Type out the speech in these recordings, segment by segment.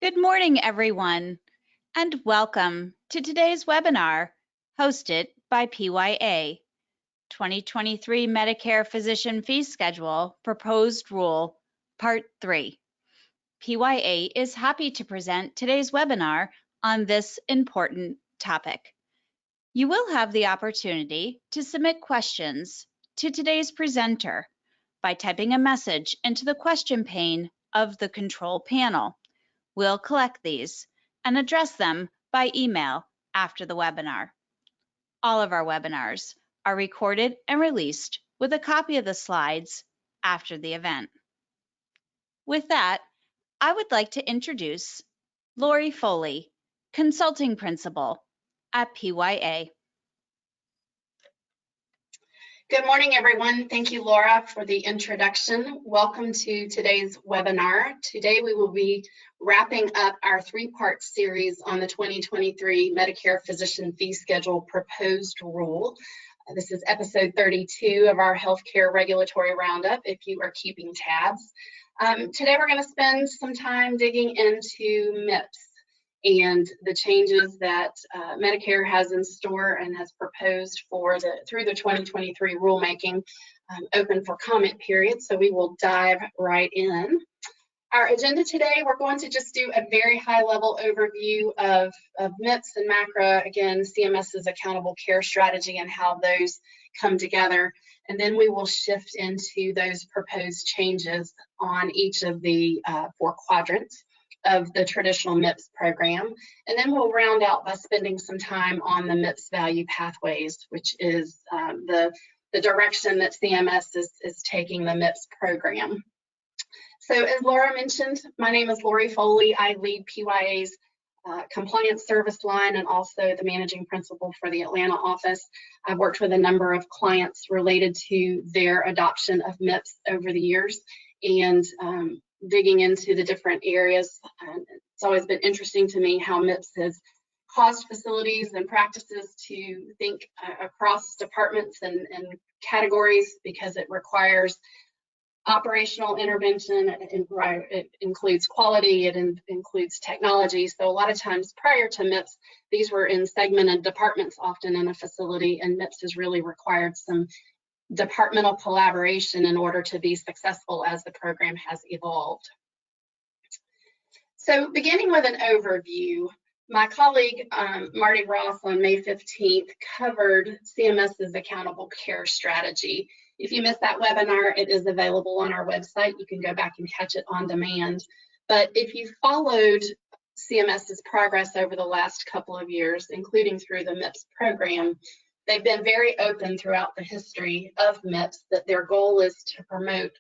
Good morning, everyone, and welcome to today's webinar hosted by PYA, 2023 Medicare Physician Fee Schedule Proposed Rule, Part 3. PYA is happy to present today's webinar on this important topic. You will have the opportunity to submit questions to today's presenter by typing a message into the question pane of the control panel. We'll collect these and address them by email after the webinar. All of our webinars are recorded and released with a copy of the slides after the event. With that, I would like to introduce Lori Foley, Consulting Principal at PYA. Good morning, everyone. Thank you, Laura, for the introduction. Welcome to today's webinar. Today, we will be wrapping up our three-part series on the 2023 Medicare Physician Fee Schedule Proposed Rule. This is episode 32 of our Healthcare Regulatory Roundup, if you are keeping tabs. Today, we're going to spend some time digging into MIPS and the changes that Medicare has in store and has proposed for through the 2023 rulemaking, open for comment period. So we will dive right in. Our agenda today, we're going to just do a very high-level overview of MIPS and MACRA, again, CMS's accountable care strategy and how those come together. And then we will shift into those proposed changes on each of the 4 quadrants of the traditional MIPS program. And then we'll round out by spending some time on the MIPS value pathways, which is the direction that CMS is taking the MIPS program. So as Laura mentioned, my name is Lori Foley. I lead PYA's compliance service line and also the managing principal for the Atlanta office. I've worked with a number of clients related to their adoption of MIPS over the years, and digging into the different areas. It's always been interesting to me how MIPS has caused facilities and practices to think across departments and categories, because it requires operational intervention, it includes quality, it includes technology. So a lot of times prior to MIPS, these were in segmented departments often in a facility, and MIPS has really required some departmental collaboration in order to be successful as the program has evolved. So beginning with an overview, my colleague Marty Ross on May 15th covered CMS's accountable care strategy. If you missed that webinar, it is available on our website. You can go back and catch it on demand. But if you followed CMS's progress over the last couple of years, including through the MIPS program, they've been very open throughout the history of MIPS that their goal is to promote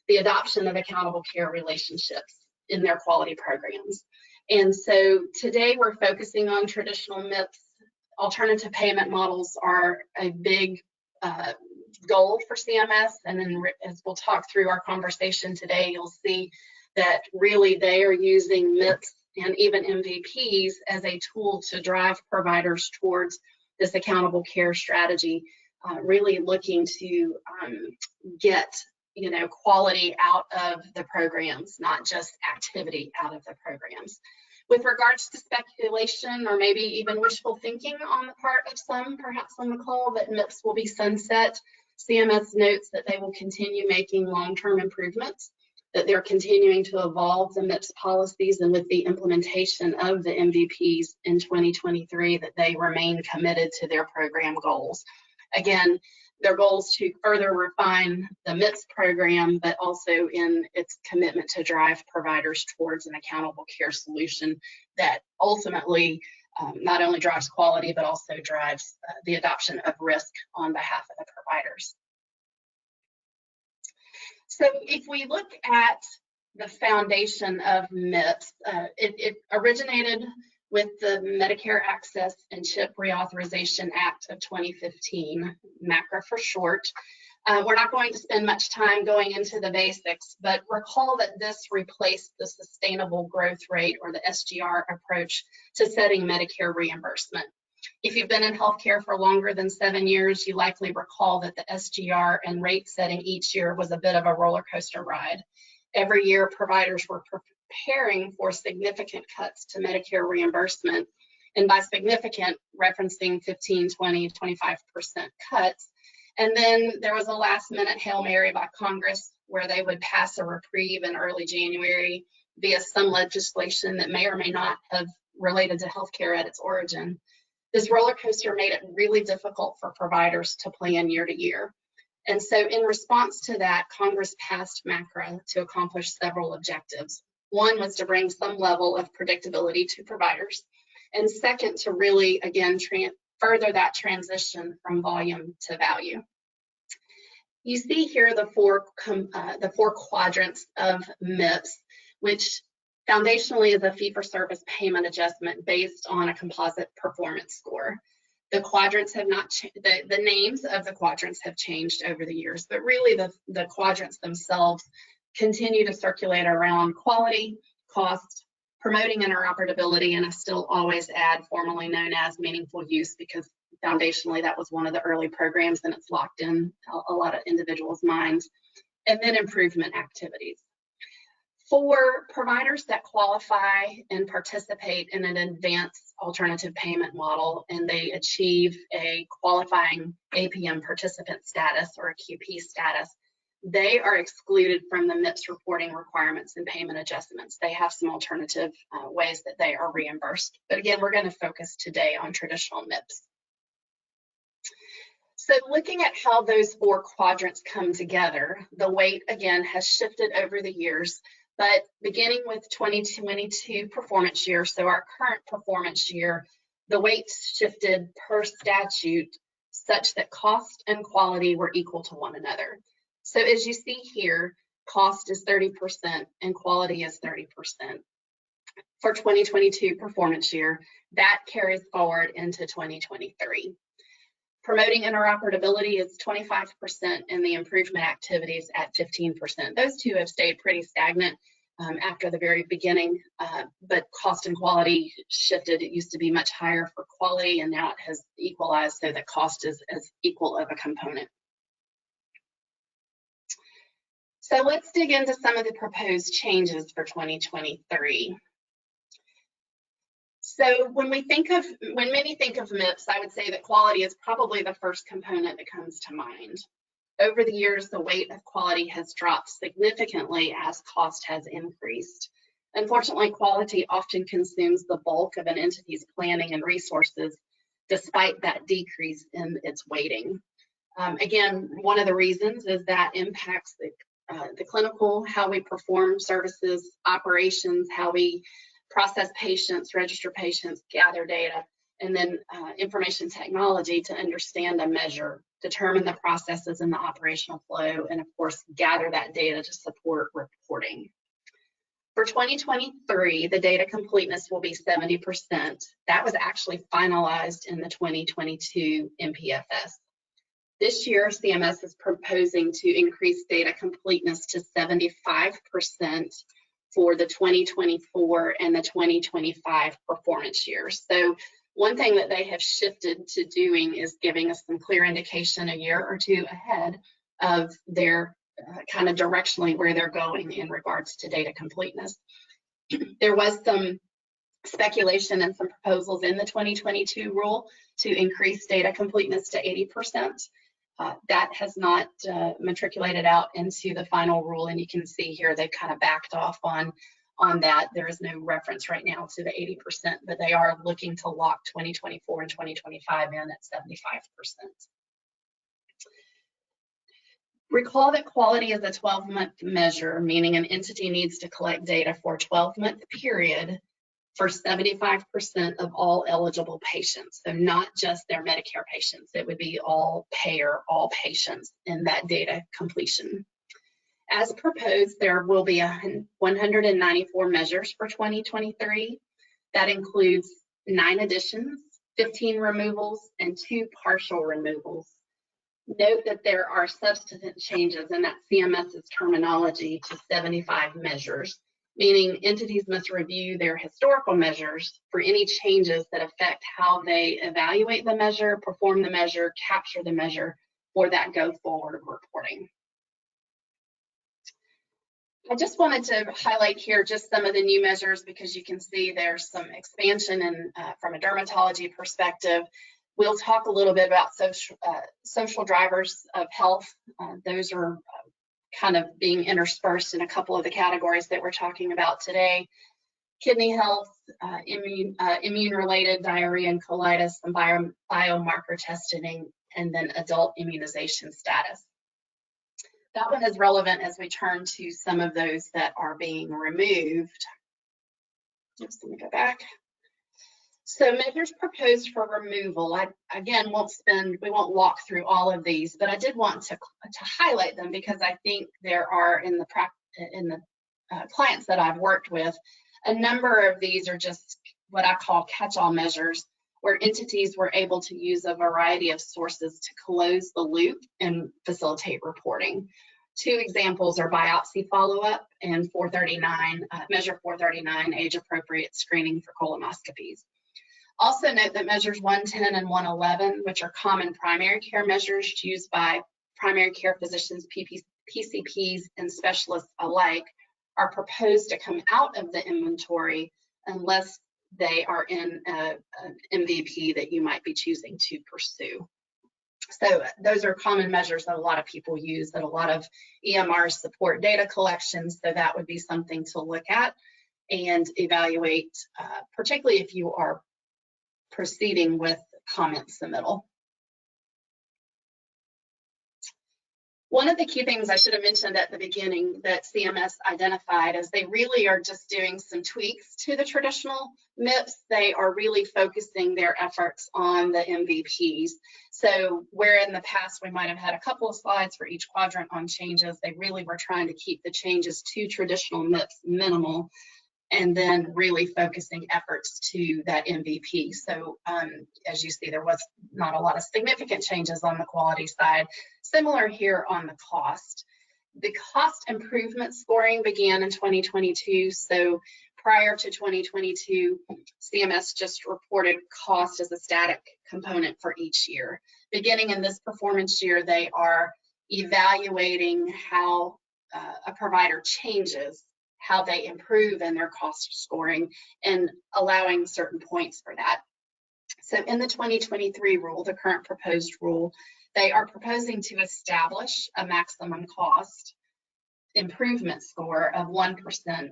the adoption of accountable care relationships in their quality programs. And so today we're focusing on traditional MIPS. Alternative payment models are a big goal for CMS. And then as we'll talk through our conversation today, you'll see that really they are using MIPS and even MVPs as a tool to drive providers towards this accountable care strategy, really looking to get quality out of the programs, not just activity out of the programs. With regards to speculation or maybe even wishful thinking on the part of some, perhaps on the call, that MIPS will be sunset, CMS notes that they will continue making long-term improvements, that they're continuing to evolve the MIPS policies, and with the implementation of the MVPs in 2023, that they remain committed to their program goals. Again, their goals to further refine the MIPS program, but also in its commitment to drive providers towards an accountable care solution that ultimately not only drives quality, but also drives the adoption of risk on behalf of the providers. So if we look at the foundation of MIPS, it originated with the Medicare Access and CHIP Reauthorization Act of 2015, MACRA for short. We're not going to spend much time going into the basics, but recall that this replaced the sustainable growth rate, or the SGR approach, to setting Medicare reimbursement. If you've been in healthcare for longer than 7 years, you likely recall that the SGR and rate setting each year was a bit of a roller coaster ride. Every year, providers were preparing for significant cuts to Medicare reimbursement, and by significant, referencing 15, 20, 25% cuts. And then there was a last-minute Hail Mary by Congress where they would pass a reprieve in early January via some legislation that may or may not have related to healthcare at its origin. This roller coaster made it really difficult for providers to plan year to year. And so in response to that, Congress passed MACRA to accomplish several objectives. One was to bring some level of predictability to providers. And second, to really, again, further that transition from volume to value. You see here the four quadrants of MIPS, which foundationally is a fee-for-service payment adjustment based on a composite performance score. The quadrants have not, the names of the quadrants have changed over the years, but really the quadrants themselves continue to circulate around quality, cost, promoting interoperability, and I still always add formerly known as meaningful use, because foundationally that was one of the early programs and it's locked in a lot of individuals' minds, and then improvement activities. For providers that qualify and participate in an advanced alternative payment model and they achieve a qualifying APM participant status or a QP status, they are excluded from the MIPS reporting requirements and payment adjustments. They have some alternative ways that they are reimbursed. But again, we're going to focus today on traditional MIPS. So looking at how those four quadrants come together, the weight again has shifted over the years, but beginning with 2022 performance year, so our current performance year, the weights shifted per statute such that cost and quality were equal to one another. So as you see here, cost is 30% and quality is 30%. For 2022 performance year, that carries forward into 2023. Promoting interoperability is 25% and the improvement activities at 15%. Those two have stayed pretty stagnant after the very beginning, but cost and quality shifted. It used to be much higher for quality and now it has equalized so that cost is as equal of a component. So let's dig into some of the proposed changes for 2023. So when many think of MIPS, I would say that quality is probably the first component that comes to mind. Over the years, the weight of quality has dropped significantly as cost has increased. Unfortunately, quality often consumes the bulk of an entity's planning and resources, despite that decrease in its weighting. Again, one of the reasons is that impacts the clinical, how we perform services, operations, how we process patients, register patients, gather data, and then information technology to understand and measure, determine the processes and the operational flow, and of course, gather that data to support reporting. For 2023, the data completeness will be 70%. That was actually finalized in the 2022 MPFS. This year, CMS is proposing to increase data completeness to 75% for the 2024 and the 2025 performance years. So one thing that they have shifted to doing is giving us some clear indication a year or two ahead of their kind of directionally where they're going in regards to data completeness. There was some speculation and some proposals in the 2022 rule to increase data completeness to 80%. That has not matriculated out into the final rule, and you can see here they've kind of backed off on that. There is no reference right now to the 80%, but they are looking to lock 2024 and 2025 in at 75%. Recall that quality is a 12-month measure, meaning an entity needs to collect data for a 12-month period for 75% of all eligible patients. So not just their Medicare patients, it would be all payer, all patients in that data completion. As proposed, there will be 194 measures for 2023. That includes 9 additions, 15 removals, and 2 partial removals. Note that there are substantive changes in that CMS's terminology to 75 measures, meaning entities must review their historical measures for any changes that affect how they evaluate the measure, perform the measure, capture the measure for that go-forward reporting. I just wanted to highlight here just some of the new measures because you can see there's some expansion and from a dermatology perspective. We'll talk a little bit about social drivers of health. Those are kind of being interspersed in a couple of the categories that we're talking about today. Kidney health, immune-related diarrhea and colitis, and biomarker testing, and then adult immunization status. That one is relevant as we turn to some of those that are being removed. Just let me go back. So measures proposed for removal. I again we won't walk through all of these, but I did want to highlight them because I think there are in the clients that I've worked with, a number of these are just what I call catch-all measures, where entities were able to use a variety of sources to close the loop and facilitate reporting. Two examples are biopsy follow-up and 439, measure 439, age-appropriate screening for colonoscopies. Also note that measures 110 and 111, which are common primary care measures used by primary care physicians, PCPs, and specialists alike, are proposed to come out of the inventory unless they are in an MVP that you might be choosing to pursue. So those are common measures that a lot of people use, that a lot of EMRs support data collection, so that would be something to look at and evaluate, particularly if you are proceeding with comment submittal. One of the key things I should have mentioned at the beginning that CMS identified is they really are just doing some tweaks to the traditional MIPS. They are really focusing their efforts on the MVPs. So where in the past we might have had a couple of slides for each quadrant on changes, they really were trying to keep the changes to traditional MIPS minimal, and then really focusing efforts to that MVP. So as you see, there was not a lot of significant changes on the quality side. Similar here on the cost. The cost improvement scoring began in 2022. So prior to 2022, CMS just reported cost as a static component for each year. Beginning in this performance year, they are evaluating how a provider changes, how they improve in their cost scoring, and allowing certain points for that. So in the 2023 rule, the current proposed rule, they are proposing to establish a maximum cost improvement score of 1%,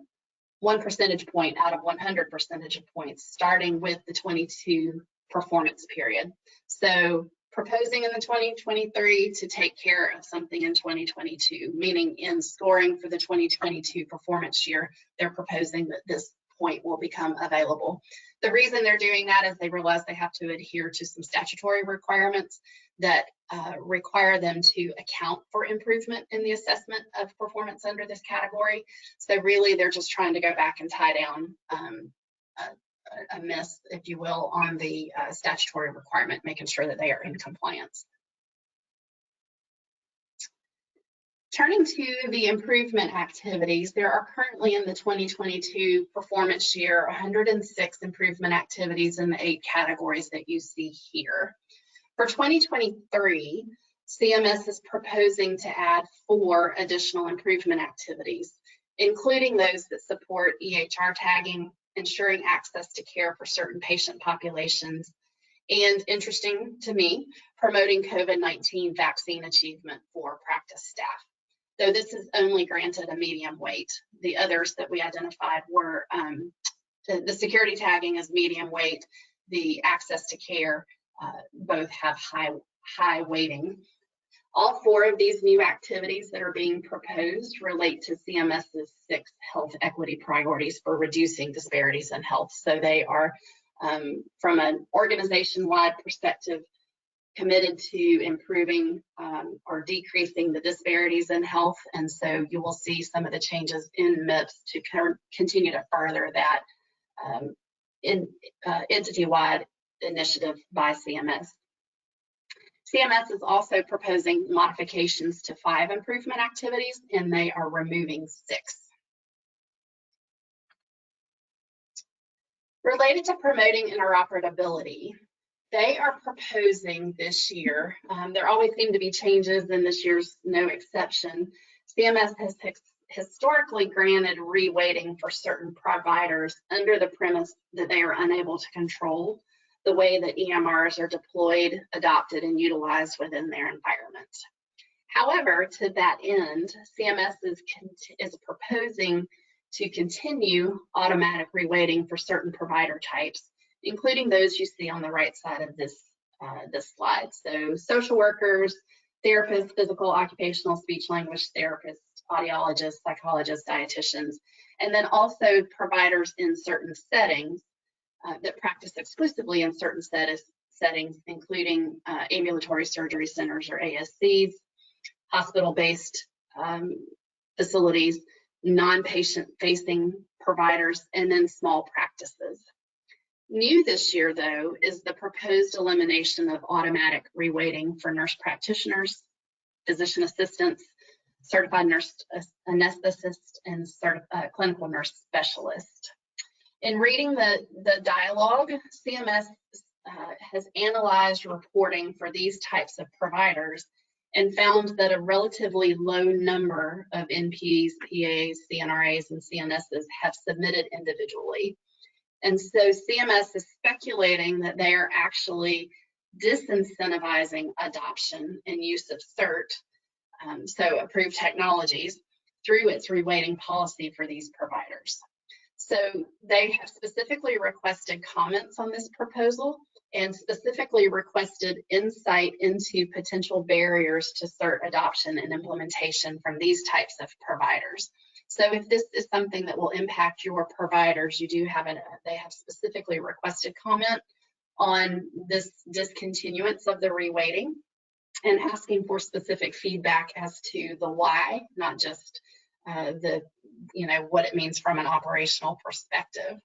1 percentage point out of 100 percentage points, starting with the 22 performance period. So proposing in the 2023 to take care of something in 2022, meaning in scoring for the 2022 performance year, they're proposing that this point will become available. The reason they're doing that is they realize they have to adhere to some statutory requirements that require them to account for improvement in the assessment of performance under this category. So really, they're just trying to go back and tie down a miss, if you will, on the statutory requirement, making sure that they are in compliance. Turning to the improvement activities, there are currently in the 2022 performance year 106 improvement activities in the 8 categories that you see here. For 2023, CMS is proposing to add 4 additional improvement activities, including those that support EHR tagging, ensuring access to care for certain patient populations, and interesting to me, promoting COVID-19 vaccine achievement for practice staff. Though this is only granted a medium weight. The others that we identified were the security tagging is medium weight, the access to care both have high weighting. All 4 of these new activities that are being proposed relate to CMS's 6 health equity priorities for reducing disparities in health. So they are, from an organization-wide perspective, committed to improving or decreasing the disparities in health. And so you will see some of the changes in MIPS to continue to further that entity-wide initiative by CMS. CMS is also proposing modifications to 5 improvement activities, and they are removing 6. Related to promoting interoperability, they are proposing this year, there always seem to be changes, and this year's no exception. CMS has historically granted reweighting for certain providers under the premise that they are unable to control the way that EMRs are deployed, adopted, and utilized within their environment. However, to that end, CMS is proposing to continue automatic reweighting for certain provider types, including those you see on the right side of this slide. So social workers, therapists, physical, occupational, speech language therapists, audiologists, psychologists, dietitians, and then also providers in certain settings that practice exclusively in certain settings, including ambulatory surgery centers or ASCs, hospital-based facilities, non-patient facing providers, and then small practices. New this year, though, is the proposed elimination of automatic reweighting for nurse practitioners, physician assistants, certified nurse anesthetists, and clinical nurse specialist. In reading the dialogue, CMS has analyzed reporting for these types of providers and found that a relatively low number of NPs, PAs, CNRAs, and CNSs have submitted individually. And so CMS is speculating that they are actually disincentivizing adoption and use of CERT, so approved technologies, through its reweighting policy for these providers. So they have specifically requested comments on this proposal and specifically requested insight into potential barriers to CERT adoption and implementation from these types of providers. So if this is something that will impact your providers, you do have they have specifically requested comment on this discontinuance of the reweighting and asking for specific feedback as to the why, not just what it means from an operational perspective.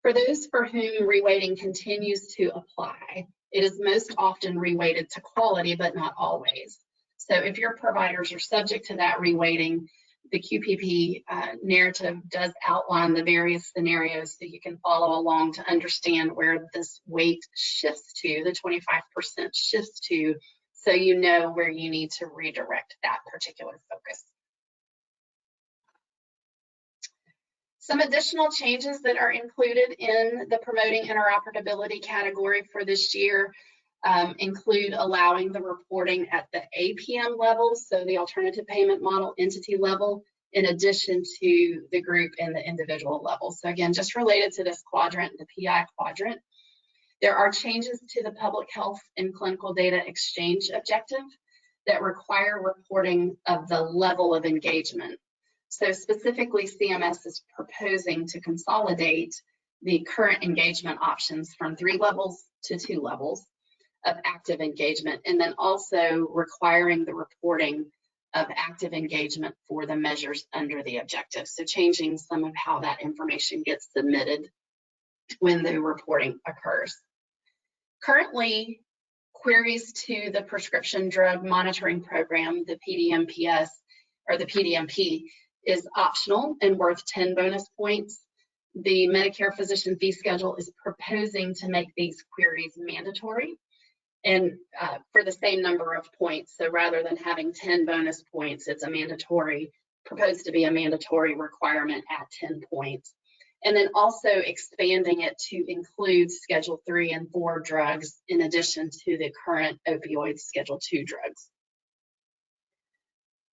For those for whom reweighting continues to apply, it is most often reweighted to quality, but not always. So if your providers are subject to that reweighting, the QPP narrative does outline the various scenarios so you can follow along to understand where this weight shifts to, the 25% shifts to, so you know where you need to redirect that particular focus. Some additional changes that are included in the promoting interoperability category for this year include allowing the reporting at the APM level, so the alternative payment model entity level, in addition to the group and the individual level. So again, just related to this quadrant, the PI quadrant, there are changes to the public health and clinical data exchange objective that require reporting of the level of engagement. So specifically, CMS is proposing to consolidate the current engagement options from 3 levels to 2 levels of active engagement, and then also requiring the reporting of active engagement for the measures under the objective. So changing some of how that information gets submitted when the reporting occurs. Currently, queries to the Prescription Drug Monitoring Program, the PDMPS, or the PDMP, is optional and worth 10 bonus points. The Medicare Physician Fee Schedule is proposing to make these queries mandatory and for the same number of points. So rather than having 10 bonus points, it's proposed to be a mandatory requirement at 10 points. And then also expanding it to include Schedule 3 and 4 drugs in addition to the current opioid Schedule 2 drugs.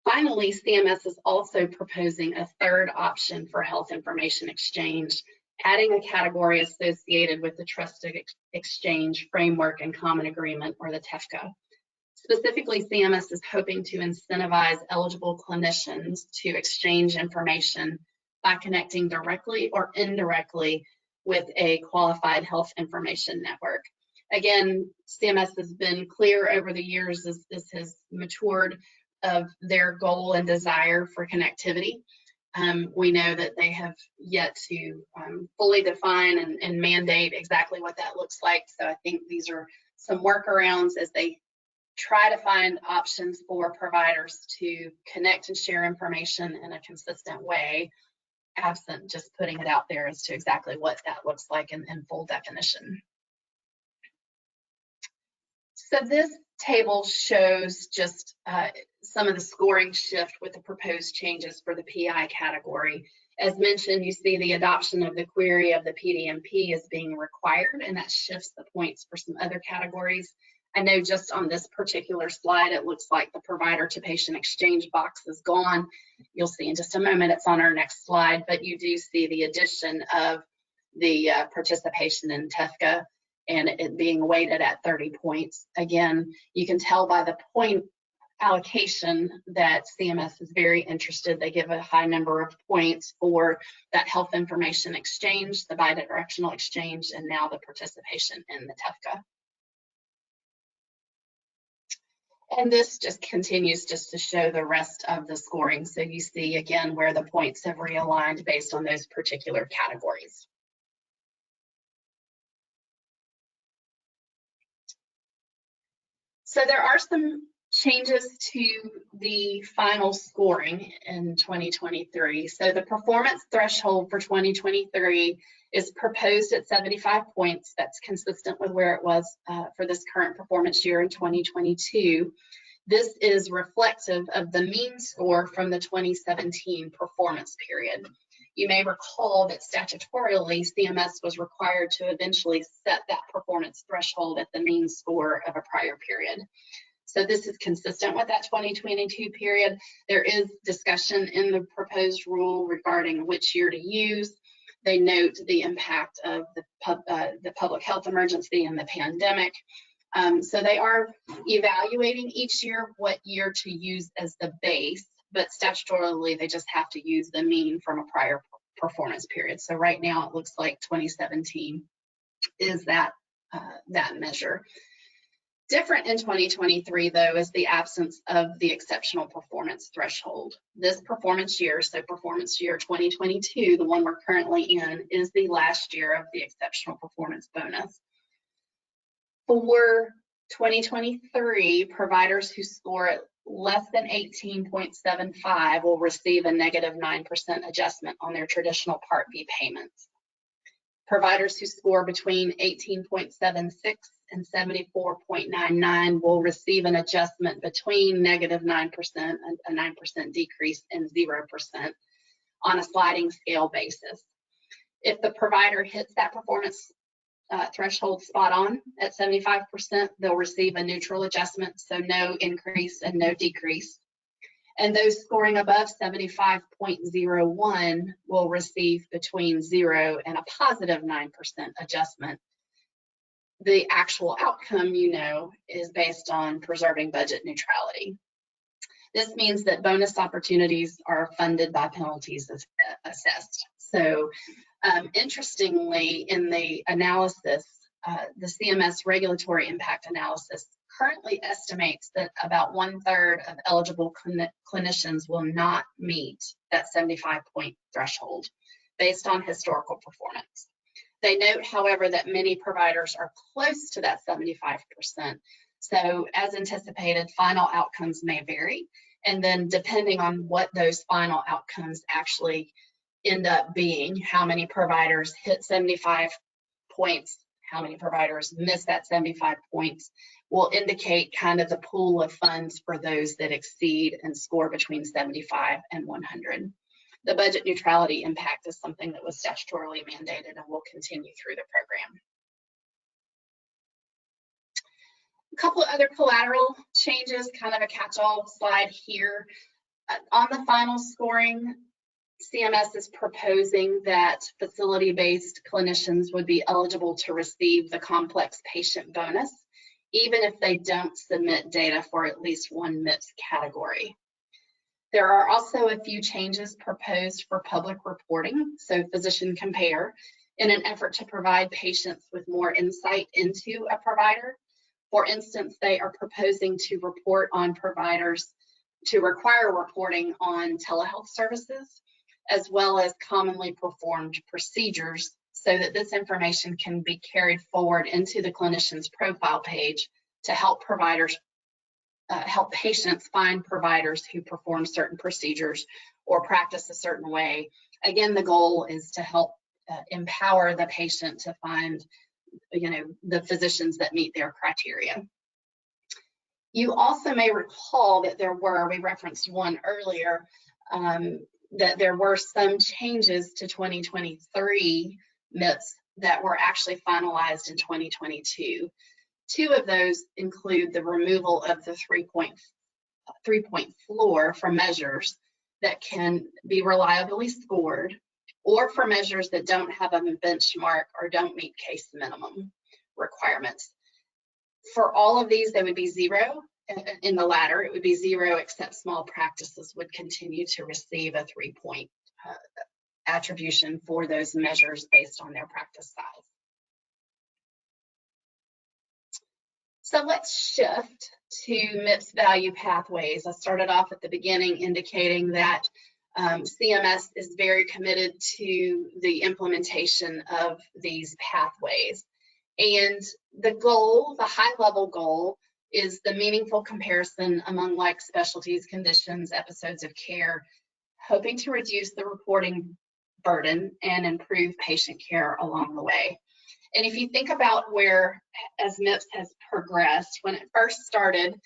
Finally, CMS is also proposing a third option for health information exchange, adding a category associated with the Trusted Exchange Framework and Common Agreement, or the TEFCA. Specifically, CMS is hoping to incentivize eligible clinicians to exchange information by connecting directly or indirectly with a qualified health information network. Again, CMS has been clear over the years as this has matured of their goal and desire for connectivity. We know that they have yet to fully define and mandate exactly what that looks like. So I think these are some workarounds as they try to find options for providers to connect and share information in a consistent way, absent just putting it out there as to exactly what that looks like in full definition. So this table shows just some of the scoring shift with the proposed changes for the PI category. As mentioned, you see the adoption of the query of the PDMP is being required, and that shifts the points for some other categories. I know just on this particular slide, it looks like the provider to patient exchange box is gone. You'll see in just a moment, it's on our next slide, but you do see the addition of the participation in TEFCA and it being weighted at 30 points. Again, you can tell by the point allocation that CMS is very interested. They give a high number of points for that health information exchange, the bidirectional exchange, and now the participation in the TEFCA. And this just continues just to show the rest of the scoring. So you see again where the points have realigned based on those particular categories. So there are some changes to the final scoring in 2023. So the performance threshold for 2023 is proposed at 75 points. That's consistent with where it was for this current performance year in 2022. This is reflective of the mean score from the 2017 performance period. You may recall that statutorily, CMS was required to eventually set that performance threshold at the mean score of a prior period. So this is consistent with that 2022 period. There is discussion in the proposed rule regarding which year to use. They note the impact of the public health emergency and the pandemic. So they are evaluating each year what year to use as the base, but statutorily they just have to use the mean from a prior performance period. So right now it looks like 2017 is that measure. Different in 2023, though, is the absence of the exceptional performance threshold. This performance year, so performance year 2022, the one we're currently in, is the last year of the exceptional performance bonus. For 2023, providers who score at less than 18.75 will receive a negative 9% adjustment on their traditional Part B payments. Providers who score between 18.76 and 74.99 will receive an adjustment between negative 9% and a 9% decrease and 0% on a sliding scale basis. If the provider hits that performance threshold spot on at 75%, they'll receive a neutral adjustment, so no increase and no decrease. And those scoring above 75.01 will receive between 0 and a positive 9% adjustment. The actual outcome, you know, is based on preserving budget neutrality. This means that bonus opportunities are funded by penalties assessed. So interestingly, in the analysis, the CMS regulatory impact analysis currently estimates that about 1/3 of eligible clinicians will not meet that 75-point threshold based on historical performance. They note, however, that many providers are close to that 75%. So as anticipated, final outcomes may vary. And then depending on what those final outcomes actually end up being, how many providers hit 75 points, how many providers miss that 75 points, will indicate kind of the pool of funds for those that exceed and score between 75 and 100. The budget neutrality impact is something that was statutorily mandated and will continue through the program. A couple of other collateral changes, kind of a catch-all slide here. On the final scoring, CMS is proposing that facility-based clinicians would be eligible to receive the complex patient bonus, even if they don't submit data for at least one MIPS category. There are also a few changes proposed for public reporting, so physician compare, in an effort to provide patients with more insight into a provider. For instance, they are proposing to report on providers, to require reporting on telehealth services, as well as commonly performed procedures, so that this information can be carried forward into the clinician's profile page to help providers help patients find providers who perform certain procedures or practice a certain way. Again, the goal is to help empower the patient to find, the physicians that meet their criteria. You also may recall that we referenced one earlier, that there were some changes to 2023 MIPS that were actually finalized in 2022. Two of those include the removal of the three-point floor for measures that can be reliably scored, or for measures that don't have a benchmark or don't meet case minimum requirements. For all of these, they would be zero. In the latter, it would be zero, except small practices would continue to receive a 3-point attribution for those measures based on their practice size. So let's shift to MIPS value pathways. I started off at the beginning indicating that CMS is very committed to the implementation of these pathways. And the goal, the high-level goal, is the meaningful comparison among like specialties, conditions, episodes of care, hoping to reduce the reporting burden and improve patient care along the way. And if you think about where, as MIPS has progressed, when it first started,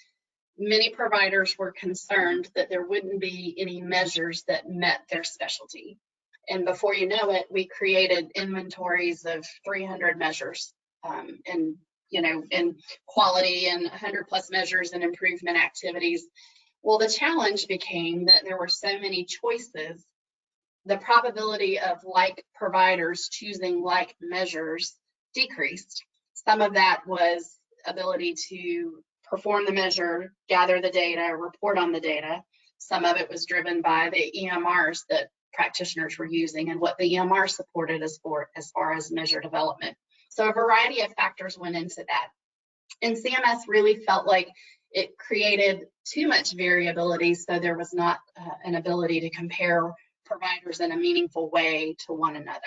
many providers were concerned that there wouldn't be any measures that met their specialty. And before you know it, we created inventories of 300 measures and in quality and 100+ measures and improvement activities. Well, the challenge became that there were so many choices. The probability of like providers choosing like measures decreased. Some of that was ability to perform the measure, gather the data, report on the data. Some of it was driven by the EMRs that practitioners were using and what the EMR supported as far as measure development. So a variety of factors went into that. And CMS really felt like it created too much variability, so there was not an ability to compare providers in a meaningful way to one another.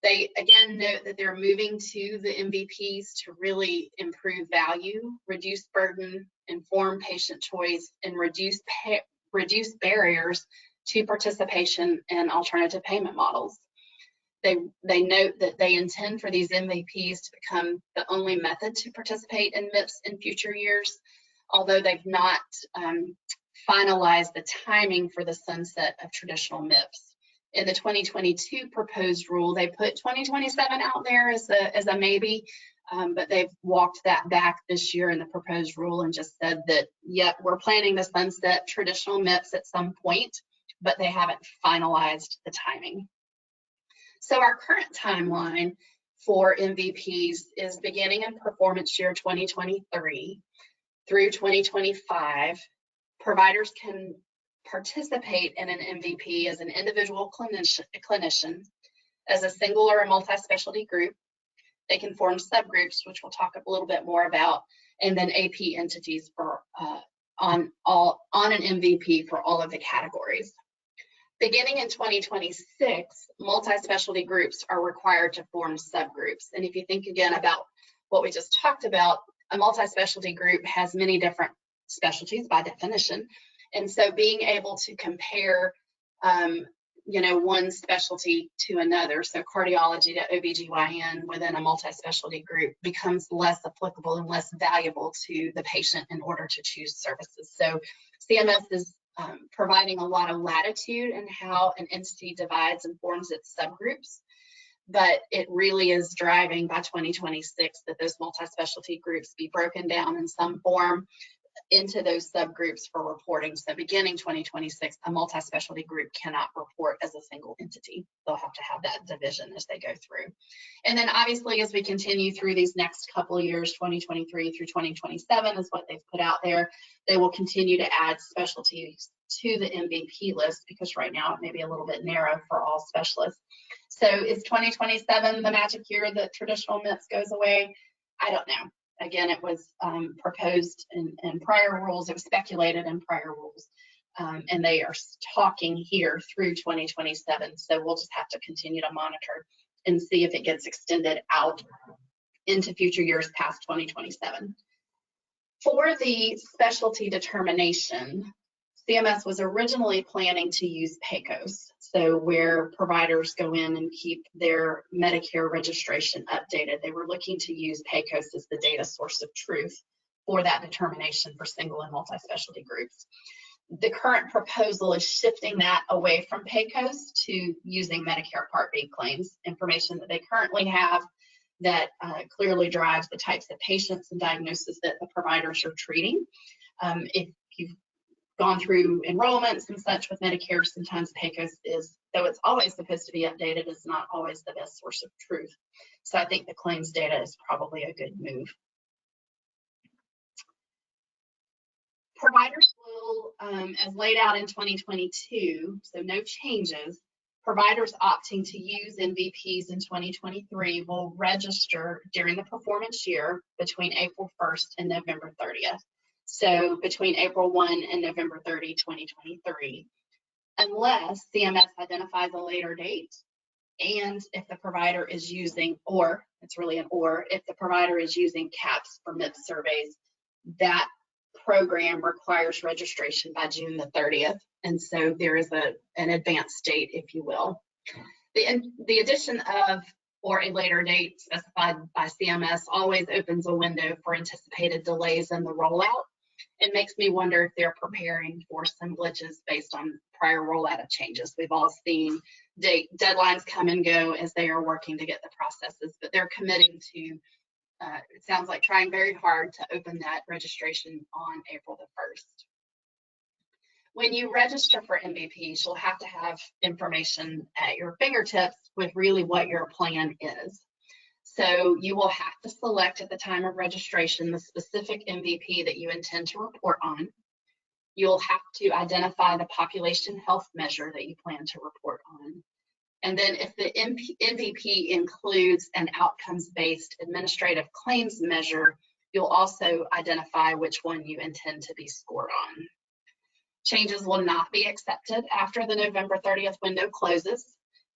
They again note that they're moving to the MVPs to really improve value, reduce burden, inform patient choice, and reduce barriers to participation in alternative payment models. They note that they intend for these MVPs to become the only method to participate in MIPS in future years, although they've not finalized the timing for the sunset of traditional MIPS. In the 2022 proposed rule, they put 2027 out there as a maybe, but they've walked that back this year in the proposed rule and just said that, yep, we're planning to sunset traditional MIPS at some point, but they haven't finalized the timing. So our current timeline for MVPs is beginning in performance year 2023 through 2025. Providers can participate in an MVP as an individual clinician, as a single or a multi-specialty group. They can form subgroups, which we'll talk a little bit more about, and then AP entities for on an MVP for all of the categories. Beginning in 2026, multi-specialty groups are required to form subgroups. And if you think again about what we just talked about, a multi-specialty group has many different specialties by definition. And so being able to compare, one specialty to another, so cardiology to OBGYN within a multi-specialty group becomes less applicable and less valuable to the patient in order to choose services. So CMS is providing a lot of latitude in how an entity divides and forms its subgroups, but it really is driving by 2026 that those multi-specialty groups be broken down in some form into those subgroups for reporting. So beginning 2026, a multi-specialty group cannot report as a single entity. They'll have to have that division as they go through. And then obviously as we continue through these next couple of years, 2023 through 2027 is what they've put out there, they will continue to add specialties to the MVP list because right now it may be a little bit narrow for all specialists. So is 2027 the magic year that traditional MIPS goes away? I don't know. Again, it was proposed in prior rules, it was speculated in prior rules, and they are talking here through 2027. So we'll just have to continue to monitor and see if it gets extended out into future years past 2027. For the specialty determination, CMS was originally planning to use PACOs, so where providers go in and keep their Medicare registration updated. They were looking to use PACOs as the data source of truth for that determination for single and multi-specialty groups. The current proposal is shifting that away from PACOs to using Medicare Part B claims, information that they currently have that clearly drives the types of patients and diagnoses that the providers are treating. If you've gone through enrollments and such with Medicare, sometimes PACOs is, though it's always supposed to be updated, is not always the best source of truth. So I think the claims data is probably a good move. Providers will, as laid out in 2022, so no changes, providers opting to use MVPs in 2023 will register during the performance year between April 1st and November 30th. So between April 1 and November 30, 2023, unless CMS identifies a later date, and if the provider is using, or it's really an or, if the provider is using CAPS for MIPS surveys, that program requires registration by June the 30th. And so there is an advanced date, if you will. The addition of or a later date specified by CMS always opens a window for anticipated delays in the rollout. It makes me wonder if they're preparing for some glitches based on prior rollout of changes. We've all seen deadlines come and go as they are working to get the processes, but they're committing to, it sounds like trying very hard to open that registration on April the 1st. When you register for MVPs, you'll have to have information at your fingertips with really what your plan is. So you will have to select at the time of registration the specific MVP that you intend to report on. You'll have to identify the population health measure that you plan to report on. And then if the MVP includes an outcomes-based administrative claims measure, you'll also identify which one you intend to be scored on. Changes will not be accepted after the November 30th window closes,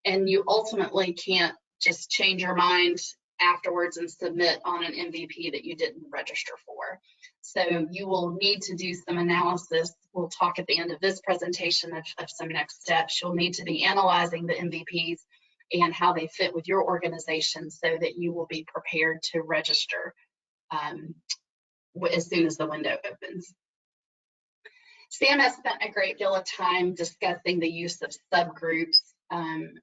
and you ultimately can't just change your mind afterwards and submit on an MVP that you didn't register for. So you will need to do some analysis. We'll talk at the end of this presentation of some next steps. You'll need to be analyzing the MVPs and how they fit with your organization so that you will be prepared to register as soon as the window opens. CMS spent a great deal of time discussing the use of subgroups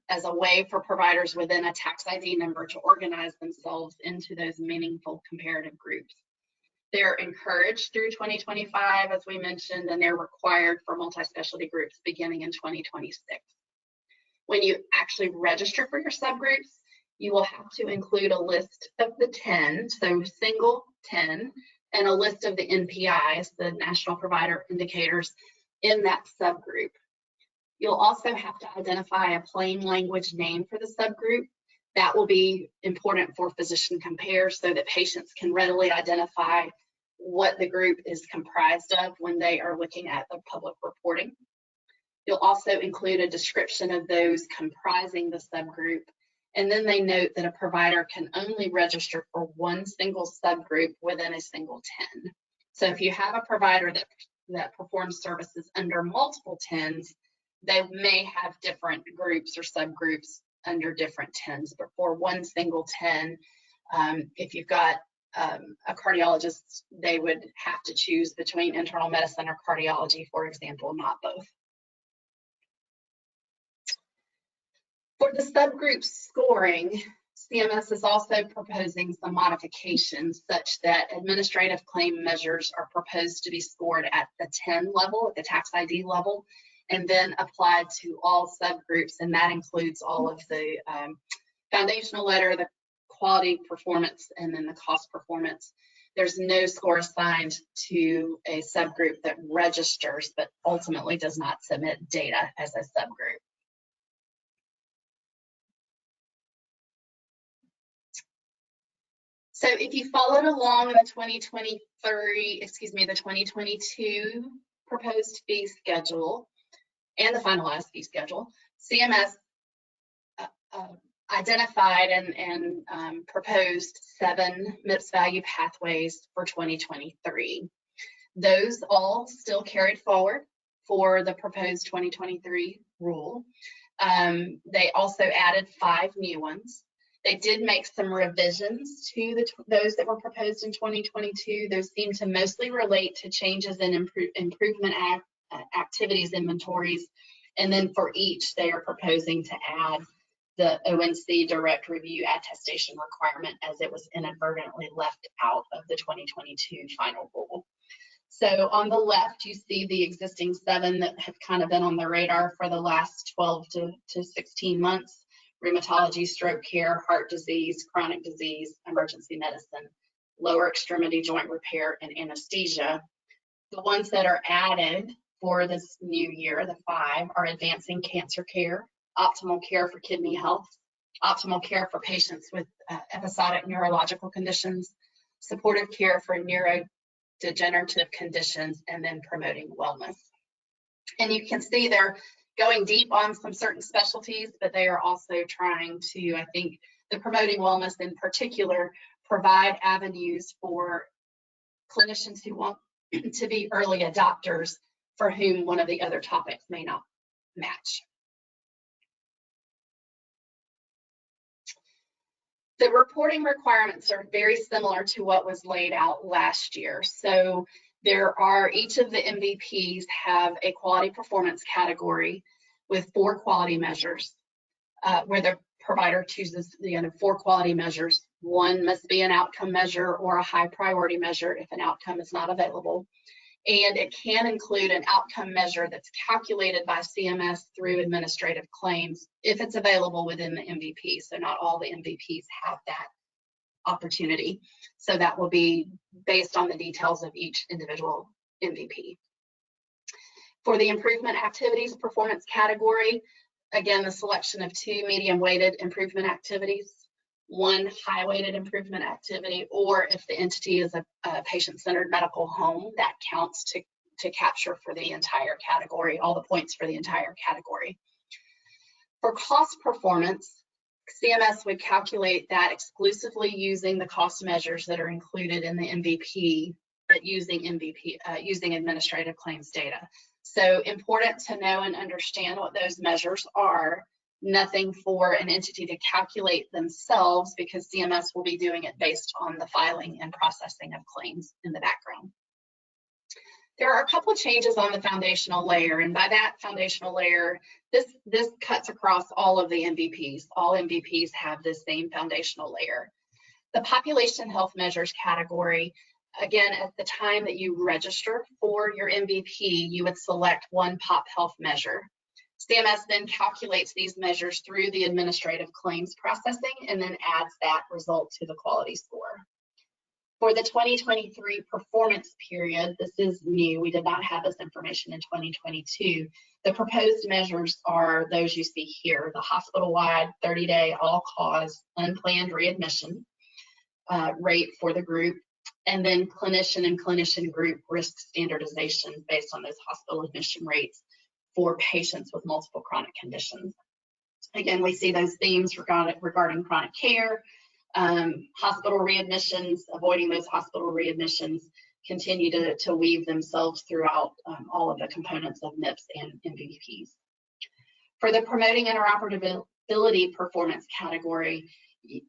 as a way for providers within a tax ID number to organize themselves into those meaningful comparative groups. They're encouraged through 2025, as we mentioned, and they're required for multi-specialty groups beginning in 2026. When you actually register for your subgroups, you will have to include a list of the 10, so single 10, and a list of the NPIs, the National Provider Indicators, in that subgroup. You'll also have to identify a plain language name for the subgroup. That will be important for physician compare so that patients can readily identify what the group is comprised of when they are looking at the public reporting. You'll also include a description of those comprising the subgroup, and then they note that a provider can only register for one single subgroup within a single 10. So if you have a provider that performs services under multiple 10s, they may have different groups or subgroups under different 10s, but for one single 10, if you've got a cardiologist, they would have to choose between internal medicine or cardiology, for example, not both. For the subgroup scoring, CMS is also proposing some modifications such that administrative claim measures are proposed to be scored at the 10 level, at the tax ID level, and then applied to all subgroups, and that includes all of the foundational letter, the quality performance, and then the cost performance. There's no score assigned to a subgroup that registers but ultimately does not submit data as a subgroup. So if you followed along in the 2022 proposed fee schedule and the finalized fee schedule, CMS identified and proposed 7 MIPS value pathways for 2023. Those all still carried forward for the proposed 2023 rule. They also added 5 new ones. They did make some revisions to those that were proposed in 2022. Those seem to mostly relate to changes in improvement activities inventories. And then for each, they are proposing to add the ONC direct review attestation requirement, as it was inadvertently left out of the 2022 final rule. So on the left, you see the existing 7 that have kind of been on the radar for the last 12 to 16 months: rheumatology, stroke care, heart disease, chronic disease, emergency medicine, lower extremity joint repair, and anesthesia. The ones that are added for this new year, the 5, are advancing cancer care, optimal care for kidney health, optimal care for patients with episodic neurological conditions, supportive care for neurodegenerative conditions, and then promoting wellness. And you can see they're going deep on some certain specialties, but they are also trying to, I think, the promoting wellness in particular, provide avenues for clinicians who want to be early adopters for whom one of the other topics may not match. The reporting requirements are very similar to what was laid out last year. So each of the MVPs have a quality performance category with 4 quality measures, where the provider chooses 4 quality measures. 1 must be an outcome measure or a high priority measure if an outcome is not available. And it can include an outcome measure that's calculated by CMS through administrative claims if it's available within the MVP. So not all the MVPs have that opportunity. So that will be based on the details of each individual MVP. For the improvement activities performance category, again, the selection of 2 medium-weighted improvement activities, 1 high-weighted improvement activity, or if the entity is a patient-centered medical home, that counts to capture for the entire category, all the points for the entire category. For cost performance, CMS would calculate that exclusively using the cost measures that are included in the MVP, but using administrative claims data. So important to know and understand what those measures are. Nothing for an entity to calculate themselves, because CMS will be doing it based on the filing and processing of claims in the background. There are a couple of changes on the foundational layer, and by that foundational layer, this cuts across all of the MVPs. All MVPs have this same foundational layer. The population health measures category, again, at the time that you register for your MVP, you would select 1 pop health measure. CMS then calculates these measures through the administrative claims processing and then adds that result to the quality score. For the 2023 performance period, this is new. We did not have this information in 2022. The proposed measures are those you see here: the hospital-wide 30-day all-cause unplanned readmission rate for the group, and then clinician and clinician group risk standardization based on those hospital admission rates for patients with multiple chronic conditions. Again, we see those themes regarding chronic care, hospital readmissions, avoiding those hospital readmissions continue to weave themselves throughout all of the components of MIPS and MVPs. For the promoting interoperability performance category,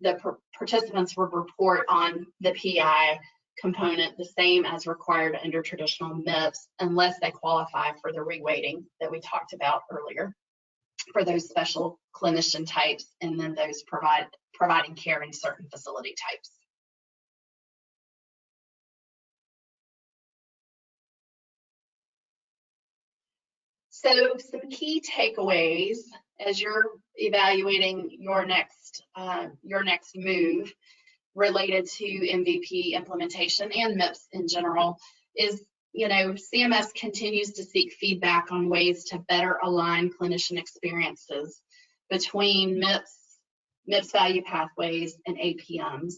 the participants will report on the PI component the same as required under traditional MIPS, unless they qualify for the reweighting that we talked about earlier for those special clinician types, and then those providing care in certain facility types. So some key takeaways as you're evaluating your next move related to MVP implementation and MIPS in general is, CMS continues to seek feedback on ways to better align clinician experiences between MIPS value pathways and APMs,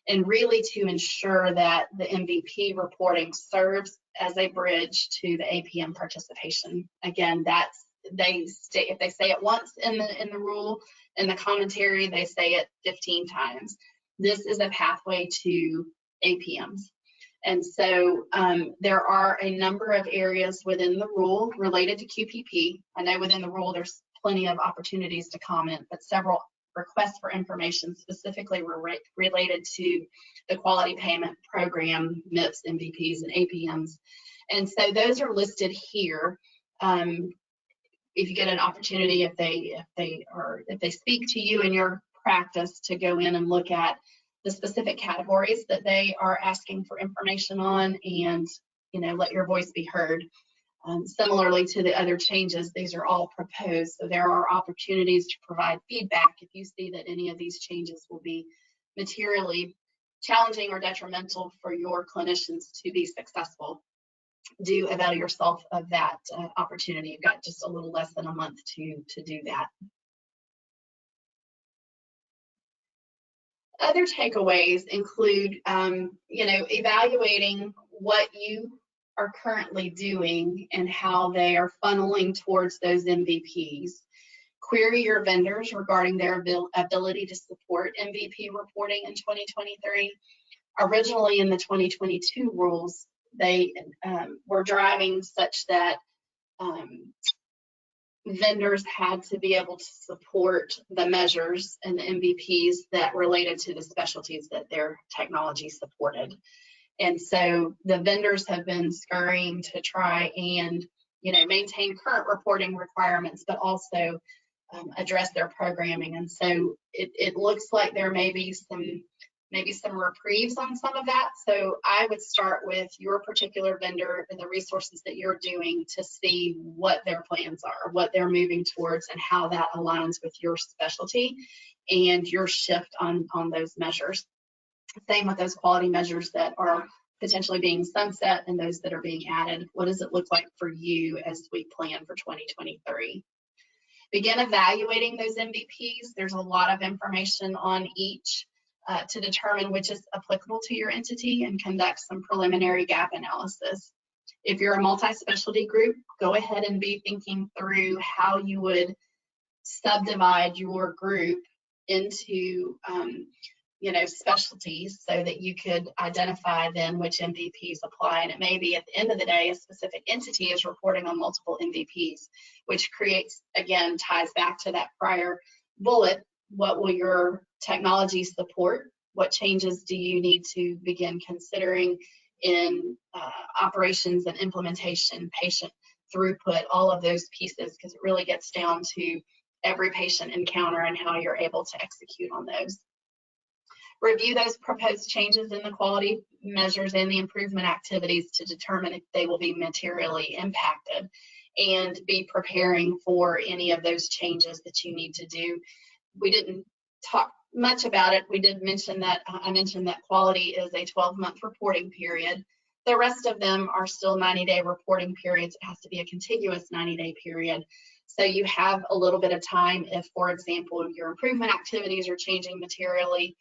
and really to ensure that the MVP reporting serves as a bridge to the APM participation. Again, if they say it once in the rule, in the commentary, they say it 15 times. This is a pathway to APMs. And so there are a number of areas within the rule related to QPP. I know within the rule there's plenty of opportunities to comment, but several requests for information specifically related to the quality payment program, MIPS, MVPs, and APMs. And so those are listed here. If you get an opportunity, if they speak to you in your practice, to go in and look at the specific categories that they are asking for information on, and let your voice be heard. Similarly to the other changes, these are all proposed, so there are opportunities to provide feedback if you see that any of these changes will be materially challenging or detrimental for your clinicians to be successful. Do avail yourself of that opportunity. You've got just a little less than a month to do that. Other takeaways include, evaluating what you are currently doing and how they are funneling towards those MVPs. Query your vendors regarding their ability to support MVP reporting in 2023. Originally in the 2022 rules, they were driving such that vendors had to be able to support the measures and the MVPs that related to the specialties that their technology supported. And so the vendors have been scurrying to try and maintain current reporting requirements, but also address their programming. And so it looks like there may be some reprieves on some of that. So I would start with your particular vendor and the resources that you're doing to see what their plans are, what they're moving towards, and how that aligns with your specialty and your shift on those measures. Same with those quality measures that are potentially being sunset and those that are being added. What does it look like for you as we plan for 2023? Begin evaluating those MVPs. There's a lot of information on each to determine which is applicable to your entity, and conduct some preliminary gap analysis. If you're a multi-specialty group, go ahead and be thinking through how you would subdivide your group into specialties, so that you could identify then which MVPs apply. And it may be at the end of the day, a specific entity is reporting on multiple MVPs, which creates, again, ties back to that prior bullet. What will your technology support? What changes do you need to begin considering in operations and implementation, patient throughput, all of those pieces, because it really gets down to every patient encounter and how you're able to execute on those. Review those proposed changes in the quality measures and the improvement activities to determine if they will be materially impacted, and be preparing for any of those changes that you need to do. We didn't talk much about it. We did mention that, I mentioned that quality is a 12-month reporting period. The rest of them are still 90-day reporting periods. It has to be a contiguous 90-day period. So you have a little bit of time if, for example, your improvement activities are changing materially,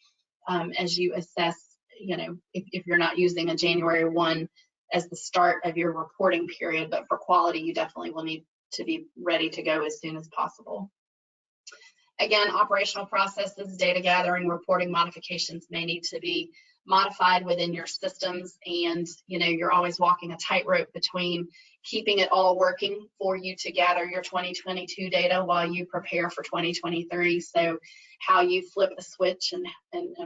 as you assess, if you're not using a January 1 as the start of your reporting period. But for quality, you definitely will need to be ready to go as soon as possible. Again, operational processes, data gathering, reporting modifications may need to be modified within your systems, and you're always walking a tightrope between keeping it all working for you to gather your 2022 data while you prepare for 2023. So how you flip the switch and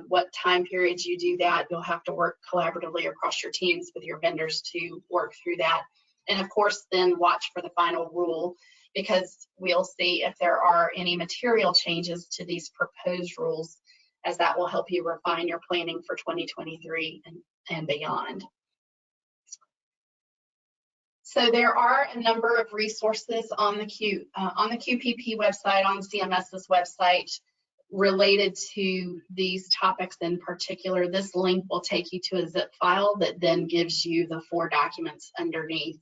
what time periods you do that, you'll have to work collaboratively across your teams with your vendors to work through that. And of course, then watch for the final rule, because we'll see if there are any material changes to these proposed rules, as that will help you refine your planning for 2023 and beyond. So there are a number of resources on the QPP website, on CMS's website, related to these topics in particular. This link will take you to a zip file that then gives you the 4 documents underneath.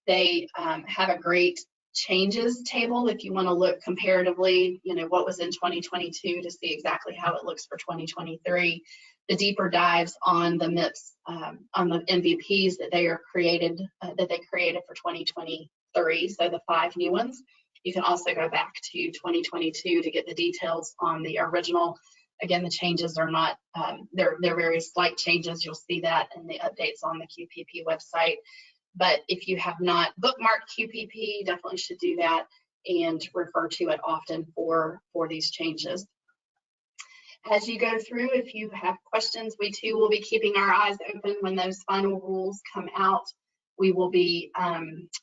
They have a great changes table if you want to look comparatively, what was in 2022 to see exactly how it looks for 2023. The deeper dives on the MIPS, on the MVPs that they created for 2023, so the 5 new ones. You can also go back to 2022 to get the details on the original. Again, the changes are not, they're very slight changes. You'll see that in the updates on the QPP website. But if you have not bookmarked QPP, you definitely should do that and refer to it often for these changes. As you go through, if you have questions, we too will be keeping our eyes open when those final rules come out. We will be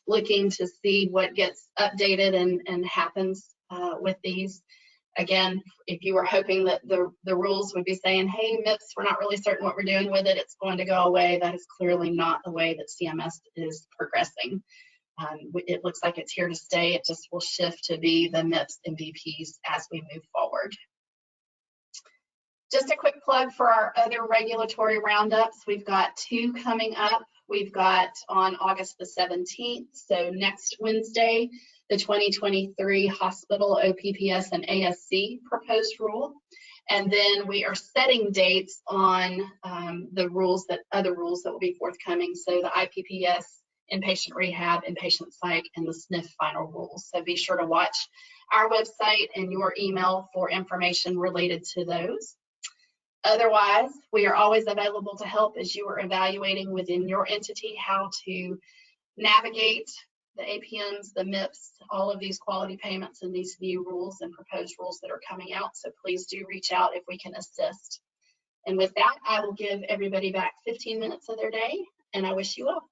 looking to see what gets updated and happens with these. Again, if you were hoping that the rules would be saying, hey, MIPS, we're not really certain what we're doing with it, it's going to go away, that is clearly not the way that CMS is progressing. It looks like it's here to stay. It just will shift to be the MIPS MVPs as we move forward. Just a quick plug for our other regulatory roundups. We've got 2 coming up. We've got on August the 17th, so next Wednesday, the 2023 Hospital OPPS and ASC proposed rule. And then we are setting dates on the rules other rules that will be forthcoming. So the IPPS, inpatient rehab, inpatient psych, and the SNF final rules. So be sure to watch our website and your email for information related to those. Otherwise, we are always available to help as you are evaluating within your entity how to navigate the APMs, the MIPS, all of these quality payments and these new rules and proposed rules that are coming out. So please do reach out if we can assist. And with that, I will give everybody back 15 minutes of their day, and I wish you well.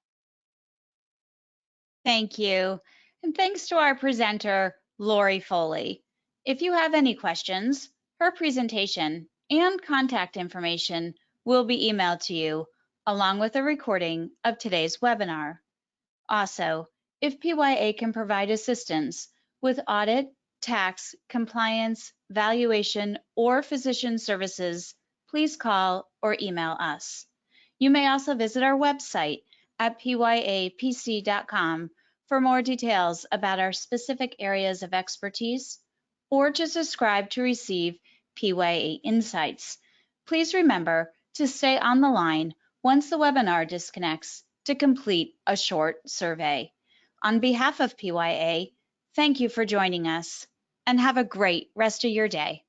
Thank you. And thanks to our presenter, Lori Foley. If you have any questions, her presentation and contact information will be emailed to you, along with a recording of today's webinar. Also, if PYA can provide assistance with audit, tax, compliance, valuation, or physician services, please call or email us. You may also visit our website at pyapc.com for more details about our specific areas of expertise, or to subscribe to receive PYA insights. Please remember to stay on the line once the webinar disconnects to complete a short survey. On behalf of PYA, thank you for joining us and have a great rest of your day.